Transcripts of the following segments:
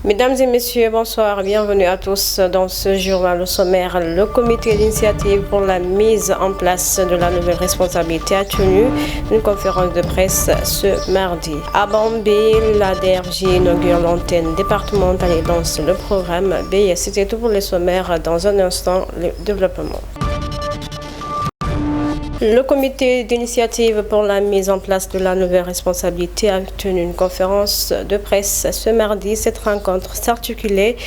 Mesdames et messieurs, bonsoir, bienvenue à tous dans ce journal au sommaire. Le comité d'initiative pour la mise en place de la nouvelle responsabilité a tenu une conférence de presse ce mardi. À Bambey, la DRJ inaugure l'antenne départementale et lance le programme BS. C'était tout pour les sommaires. Dans un instant, le développement. Le comité d'initiative pour la mise en place de la nouvelle responsabilité a tenu une conférence de presse ce mardi. Cette rencontre s'articulait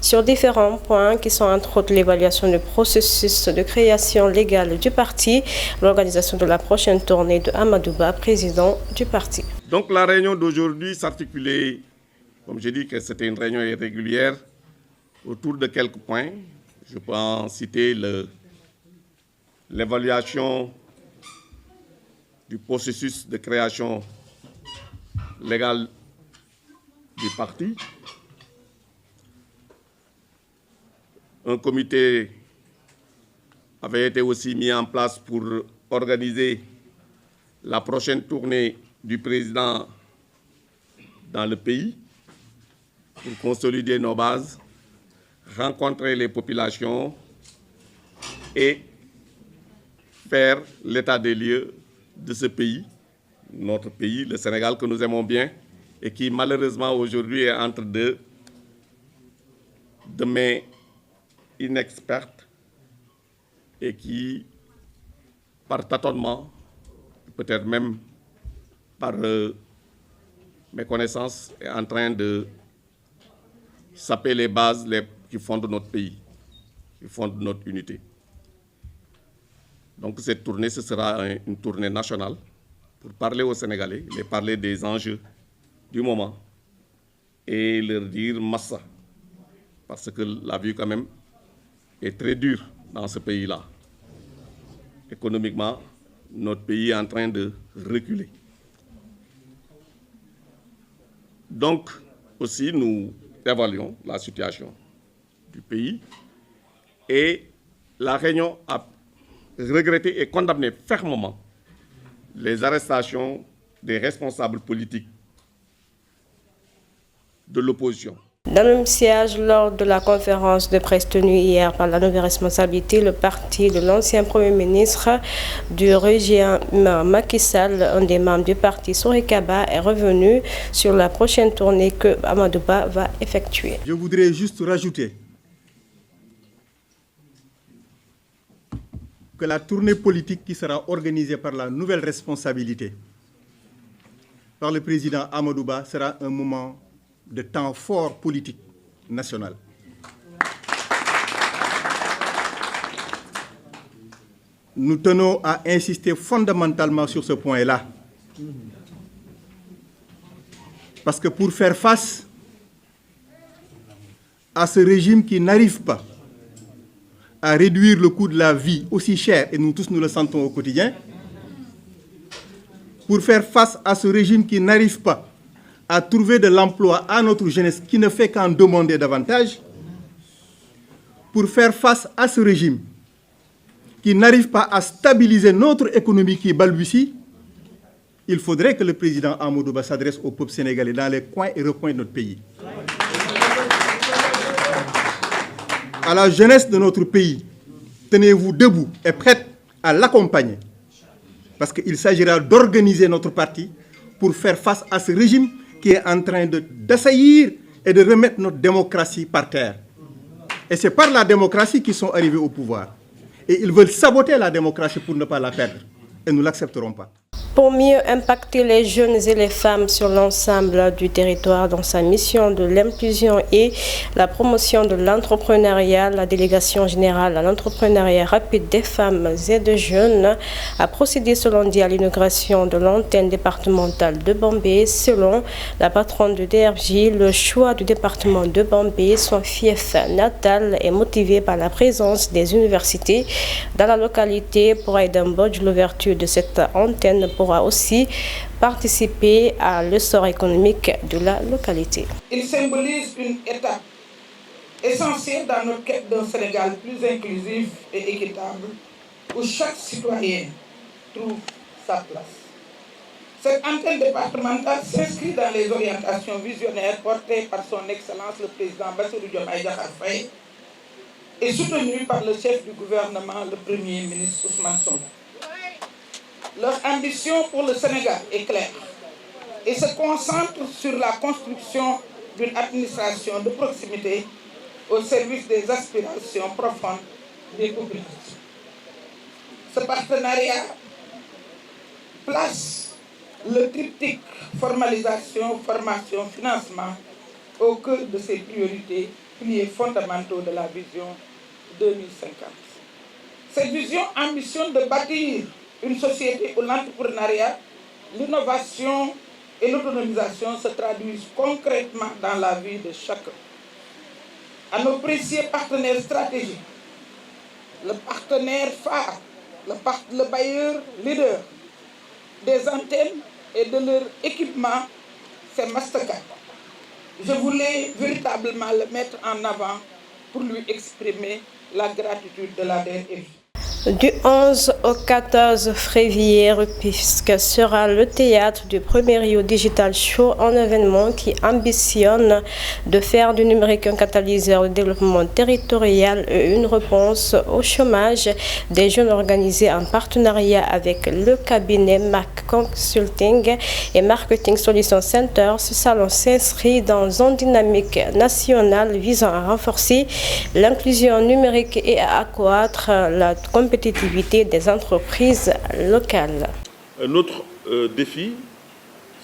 sur différents points qui sont entre autres l'évaluation du processus de création légale du parti, l'organisation de la prochaine tournée de Amadou Ba, président du parti. Donc la réunion d'aujourd'hui s'articulait, comme j'ai dit que c'était une réunion irrégulière, autour de quelques points. Je peux en citer l'évaluation du processus de création légale du parti. Un comité avait été aussi mis en place pour organiser la prochaine tournée du président dans le pays, pour consolider nos bases, rencontrer les populations et faire l'état des lieux de ce pays, notre pays, le Sénégal que nous aimons bien et qui malheureusement aujourd'hui est entre deux de mains inexpertes et qui, par tâtonnement, peut-être même par méconnaissance, est en train de saper les bases qui fondent notre pays, qui fondent notre unité. Donc cette tournée, ce sera une tournée nationale pour parler aux Sénégalais, les parler des enjeux du moment et leur dire massa, parce que la vie quand même est très dure dans ce pays-là. Économiquement, notre pays est en train de reculer. Donc aussi, nous évaluons la situation du pays et la réunion a regretté et condamné fermement les arrestations des responsables politiques de l'opposition. Dans le même siège, lors de la conférence de presse tenue hier par la nouvelle responsabilité, le parti de l'ancien Premier ministre du régime Macky Sall, un des membres du parti Sohé Kaba, est revenu sur la prochaine tournée que Amadou Ba va effectuer. Je voudrais juste rajouter que la tournée politique qui sera organisée par la nouvelle responsabilité, par le président Amadou Ba, sera un moment de temps fort politique national. Nous tenons à insister fondamentalement sur ce point-là. Parce que pour faire face à ce régime qui n'arrive pas à réduire le coût de la vie aussi cher, et nous tous nous le sentons au quotidien, pour faire face à ce régime qui n'arrive pas à trouver de l'emploi à notre jeunesse qui ne fait qu'en demander davantage, pour faire face à ce régime qui n'arrive pas à stabiliser notre économie qui balbutie, il faudrait que le président Amadou Ba s'adresse au peuple sénégalais dans les coins et recoins de notre pays. À la jeunesse de notre pays, tenez-vous debout et prête à l'accompagner. Parce qu'il s'agira d'organiser notre parti pour faire face à ce régime qui est en train d'assaillir et de remettre notre démocratie par terre. Et c'est par la démocratie qu'ils sont arrivés au pouvoir. Et ils veulent saboter la démocratie pour ne pas la perdre. Et nous ne l'accepterons pas. Pour mieux impacter les jeunes et les femmes sur l'ensemble du territoire dans sa mission de l'inclusion et la promotion de l'entrepreneuriat, la délégation générale à l'entrepreneuriat rapide des femmes et des jeunes a procédé ce lundi à l'inauguration de l'antenne départementale de Bambey. Selon la patronne de DRJ, le choix du département de Bambey, son fief natal, est motivé par la présence des universités dans la localité. Pour Aïda Mbodj, l'ouverture de cette antenne pourra aussi participer à l'essor économique de la localité. Il symbolise une étape essentielle dans notre quête d'un Sénégal plus inclusif et équitable, où chaque citoyen trouve sa place. Cette antenne départementale s'inscrit dans les orientations visionnaires portées par son Excellence le Président Bassirou Diomaye Diakhar Faye et soutenue par le chef du gouvernement, le Premier ministre Ousmane Sonko. Leur ambition pour le Sénégal est claire et se concentre sur la construction d'une administration de proximité au service des aspirations profondes des populations. Ce partenariat place le triptyque formalisation, formation, financement au cœur de ses priorités, piliers fondamentaux de la vision 2050. Cette vision ambitionne de bâtir une société où l'entrepreneuriat, l'innovation et l'autonomisation se traduisent concrètement dans la vie de chacun. À nos précieux partenaires stratégiques, le partenaire phare, le bailleur leader des antennes et de leur équipement, c'est Mastercard. Je voulais véritablement le mettre en avant pour lui exprimer la gratitude de la DRF. Du 11 au 14 février, puisque sera le théâtre du premier Rio Digital Show, un événement qui ambitionne de faire du numérique un catalyseur de développement territorial et une réponse au chômage des jeunes organisés en partenariat avec le cabinet Mac Consulting et Marketing Solutions Center. Ce salon s'inscrit dans une dynamique nationale visant à renforcer l'inclusion numérique et à accroître la compétitivité des entreprises locales. Un autre défi,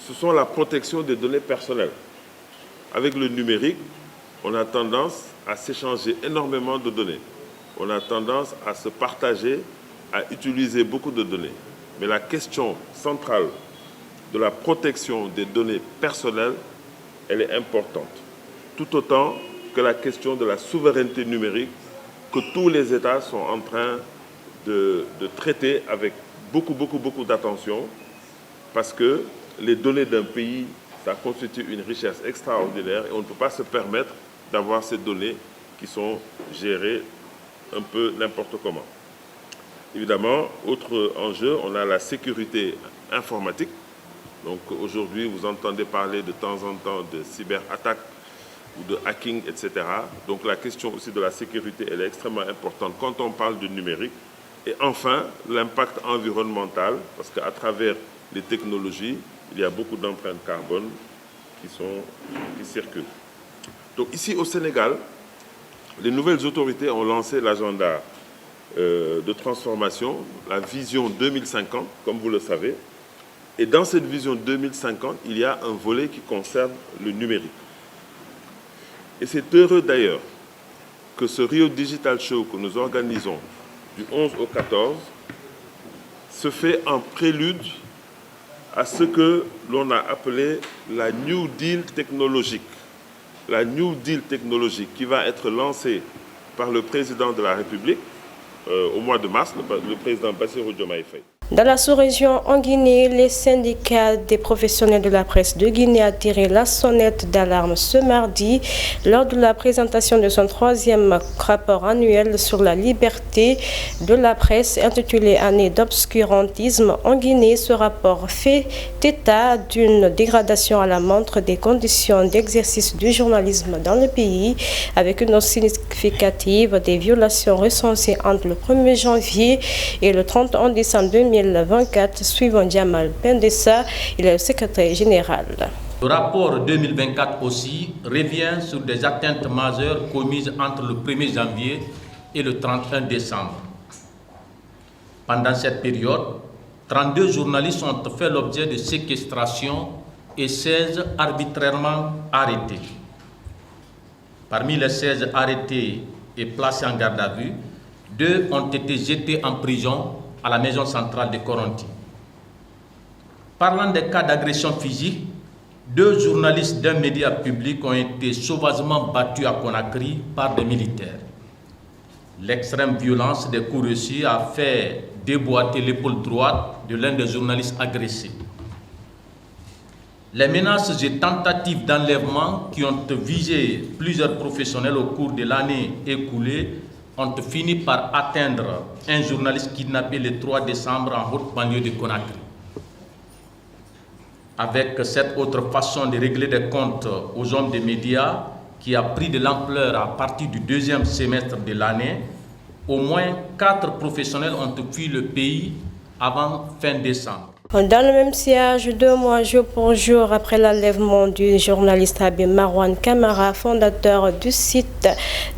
ce sont la protection des données personnelles. Avec le numérique, on a tendance à s'échanger énormément de données. On a tendance à se partager, à utiliser beaucoup de données. Mais la question centrale de la protection des données personnelles, elle est importante. Tout autant que la question de la souveraineté numérique que tous les États sont en train de traiter avec beaucoup d'attention, parce que les données d'un pays, ça constitue une richesse extraordinaire et on ne peut pas se permettre d'avoir ces données qui sont gérées un peu n'importe comment. Évidemment, autre enjeu, on a la sécurité informatique. Donc aujourd'hui, vous entendez parler de temps en temps de cyberattaques ou de hacking, etc. Donc la question aussi de la sécurité, elle est extrêmement importante quand on parle du numérique. Et enfin, l'impact environnemental, parce qu'à travers les technologies, il y a beaucoup d'empreintes carbone qui circulent. Donc ici au Sénégal, les nouvelles autorités ont lancé l'agenda de transformation, la vision 2050, comme vous le savez. Et dans cette vision 2050, il y a un volet qui concerne le numérique. Et c'est heureux d'ailleurs que ce Rio Digital Show que nous organisons du 11 au 14 se fait en prélude à ce que l'on a appelé la New Deal technologique. La New Deal technologique qui va être lancée par le président de la République au mois de mars, le président Bassirou Diomaye Faye. Dans la sous-région en Guinée, les syndicats des professionnels de la presse de Guinée a tiré la sonnette d'alarme ce mardi lors de la présentation de son 3e rapport annuel sur la liberté de la presse intitulé « Année d'obscurantisme ». En Guinée, ce rapport fait état d'une dégradation à la montre des conditions d'exercice du journalisme dans le pays, avec une hausse significative des violations recensées entre le 1er janvier et le 31 décembre 2024, suivant Jamal Pendessa, il est le secrétaire général. Le rapport 2024 aussi revient sur des atteintes majeures commises entre le 1er janvier et le 31 décembre. Pendant cette période, 32 journalistes ont fait l'objet de séquestration et 16 arbitrairement arrêtés. Parmi les 16 arrêtés et placés en garde à vue, 2 ont été jetés en prison à la maison centrale de Koronti. Parlant des cas d'agression physique, 2 journalistes d'un média public ont été sauvagement battus à Conakry par des militaires. L'extrême violence des coups reçus a fait déboîter l'épaule droite de l'un des journalistes agressés. Les menaces et tentatives d'enlèvement qui ont visé plusieurs professionnels au cours de l'année écoulée ont fini par atteindre un journaliste kidnappé le 3 décembre en haute banlieue de Conakry. avec cette autre façon de régler des comptes aux hommes des médias qui a pris de l'ampleur à partir du deuxième semestre de l'année. Au moins 4 professionnels ont fui le pays avant fin décembre. Dans le même siège, 2 mois jour pour jour après l'enlèvement du journaliste Habib Marouane Kamara, fondateur du site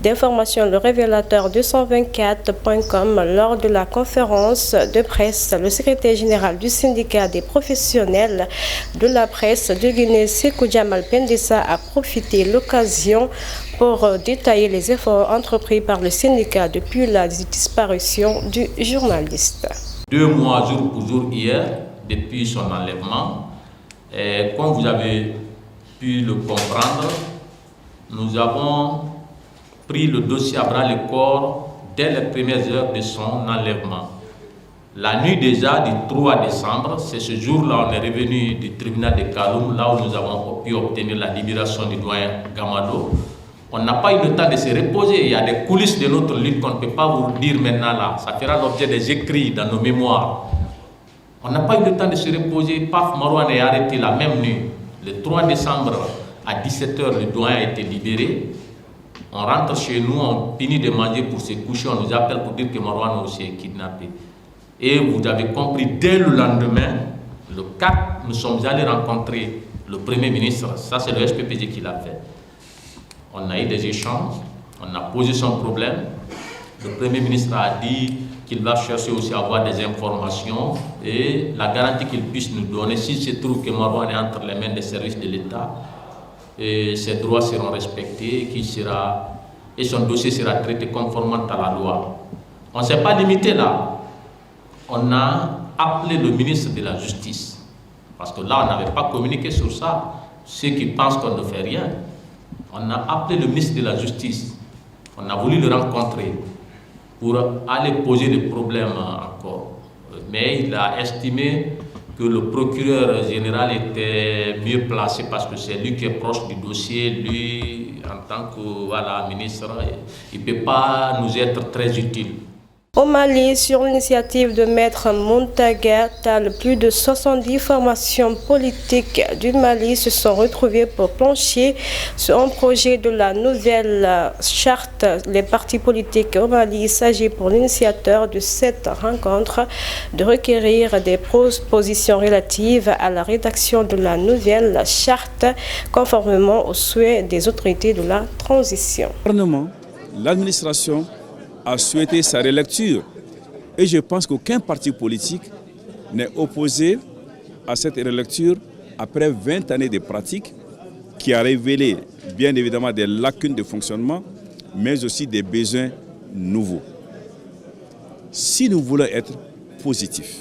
d'information Le Révélateur 224.com, lors de la conférence de presse, le secrétaire général du syndicat des professionnels de la presse de Guinée, Sékou Djamal Pendessa, a profité de l'occasion pour détailler les efforts entrepris par le syndicat depuis la disparition du journaliste. 2 mois jour pour jour hier, depuis son enlèvement. Et comme vous avez pu le comprendre, nous avons pris le dossier à bras le corps dès les premières heures de son enlèvement. La nuit déjà du 3 décembre, c'est ce jour-là on est revenu du tribunal de Kaloum, là où nous avons pu obtenir la libération du doyen Gamado. On n'a pas eu le temps de se reposer. Il y a des coulisses de notre lutte qu'on ne peut pas vous dire maintenant là. Ça fera l'objet des écrits dans nos mémoires. On n'a pas eu le temps de se reposer. Paf, Marouane est arrêté la même nuit. Le 3 décembre à 17h, le doyen a été libéré. On rentre chez nous, on finit de manger pour se coucher. On nous appelle pour dire que Marouane aussi est kidnappé. Et vous avez compris, dès le lendemain, le 4, nous sommes allés rencontrer le Premier ministre. Ça, c'est le SPPG qui l'a fait. On a eu des échanges, on a posé son problème. Le Premier ministre a dit qu'il va chercher aussi à avoir des informations et la garantie qu'il puisse nous donner, s'il se trouve que Marouane est entre les mains des services de l'État, et ses droits seront respectés et son dossier sera traité conformément à la loi. On ne s'est pas limité là. On a appelé le ministre de la Justice, parce que là, on n'avait pas communiqué sur ça. Ceux qui pensent qu'on ne fait rien. On a appelé le ministre de la Justice. On a voulu le rencontrer pour aller poser des problèmes encore. Mais il a estimé que le procureur général était mieux placé parce que c'est lui qui est proche du dossier. Lui, en tant que ministre, il ne peut pas nous être très utile. Au Mali, sur l'initiative de Maître Montaga Tall, plus de 70 formations politiques du Mali se sont retrouvées pour plancher sur un projet de la nouvelle charte. Les partis politiques au Mali, il s'agit pour l'initiateur de cette rencontre de requérir des propositions relatives à la rédaction de la nouvelle charte conformément aux souhaits des autorités de la transition. Le gouvernement, l'administration a souhaité sa relecture et je pense qu'aucun parti politique n'est opposé à cette relecture après 20 années de pratique qui a révélé bien évidemment des lacunes de fonctionnement mais aussi des besoins nouveaux. Si nous voulons être positifs,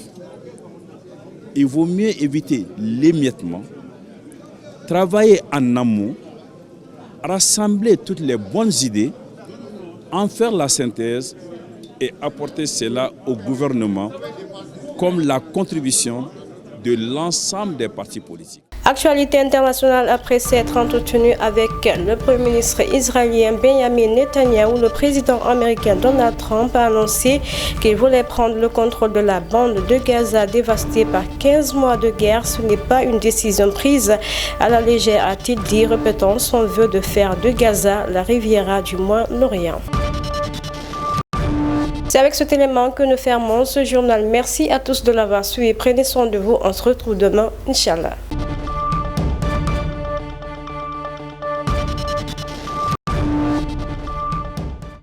il vaut mieux éviter l'émiettement, travailler en amont, rassembler toutes les bonnes idées, en faire la synthèse et apporter cela au gouvernement comme la contribution de l'ensemble des partis politiques. Actualité internationale après s'être entretenu avec le Premier ministre israélien Benjamin Netanyahou, le président américain Donald Trump a annoncé qu'il voulait prendre le contrôle de la bande de Gaza dévastée par 15 mois de guerre. Ce n'est pas une décision prise à la légère, a-t-il dit, répétant son vœu de faire de Gaza la Riviera du Moyen-Orient. C'est avec cet élément que nous fermons ce journal. Merci à tous de l'avoir suivi. Prenez soin de vous. On se retrouve demain, Inch'Allah.